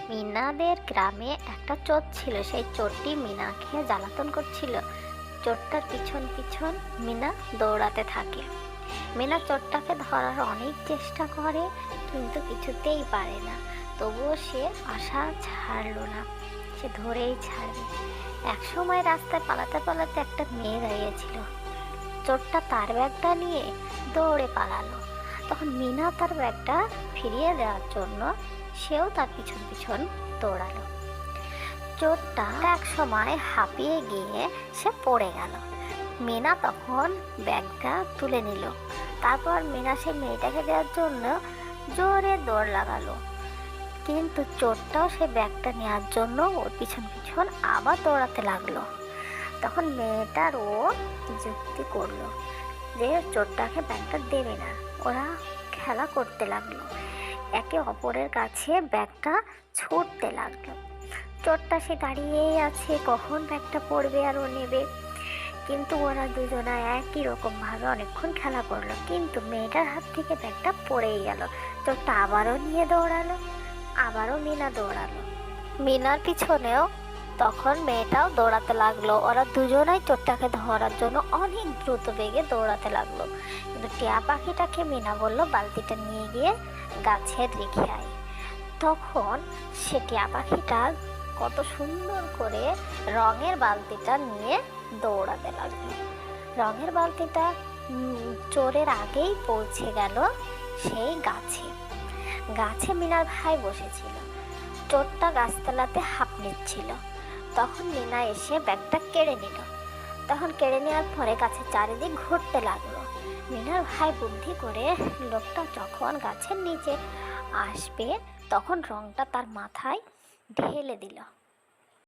মিনাদের গ্রামে একটা চোর ছিল। সেই চোরটি মিনাকে জ্বালাতন করছিল। চোরটার পিছন পিছন মিনা দৌড়াতে থাকে। মিনা চোরটাকে ধরার অনেক চেষ্টা করে, কিন্তু কিছুতেই পারে না। তবুও সে আশা ছাড়লো না, সে ধরেই ছাড়বে। এক সময় রাস্তায় পালাতে পালাতে একটা মেয়ে দাঁড়িয়েছিল। চোরটা তার ব্যাগটা নিয়ে দৌড়ে পালালো। তখন মিনা তার ব্যাগটা ফিরিয়ে দেওয়ার জন্য সেও তার পিছন পিছন দৌড়ালো। চোরটা এক সময় হাঁপিয়ে গিয়ে সে পড়ে গেল। মিনা তখন ব্যাগটা তুলে নিল। তারপর মিনা সেই মেয়েটাকে দেওয়ার জন্য জোরে দৌড় লাগালো, কিন্তু চোরটাও সে ব্যাগটা নেওয়ার জন্য ওর পিছন পিছন আবার দৌড়াতে লাগলো। তখন মেয়েটার ও যুক্তি করলো যে চোরটাকে ব্যাগটা দেবে না। ওরা খেলা করতে লাগলো, একে অপরের কাছে ব্যাগটা ছুটতে লাগলো। চোরটা সে দাঁড়িয়েই আছে, কখন ব্যাগটা পড়বে আর ও নেবে। কিন্তু ওরা দুজনা একই রকম ভাবে অনেকক্ষণ খেলা করলো, কিন্তু মেয়েটার হাত থেকে ব্যাগটা পড়েই গেল। চোরটা আবারও নিয়ে দৌড়ালো, আবারও মিনা দৌড়ালো। মিনার পিছনেও তখন মেয়েটাও দৌড়াতে লাগলো। ওরা দুজনাই চোরটাকে ধরার জন্য অনেক দ্রুত বেগে দৌড়াতে লাগলো। কিন্তু টিয়া পাখিটাকে মিনা বলল বালতিটা নিয়ে গিয়ে গাছে রেখে আয়। তখন সে টিয়া পাখিটা কত সুন্দর করে রঙের বালতিটা নিয়ে দৌড়াতে লাগলো। রঙের বালতিটা চোরের আগেই পৌঁছে গেল সেই গাছে। গাছে মিনার ভাই বসেছিল। চোরটা গাছতলাতে হাঁপ নিচ্ছিল। তখন মিনা এসে ব্যাগটা কেড়ে নিল। তখন কেড়ে নেওয়ার পরে গাছের চারিদিক ঘুরতে লাগলো। মিনার ভাই বুদ্ধি করে লোকটা যখন গাছের নিচে আসবে তখন রংটা তার মাথায় ঢেলে দিল।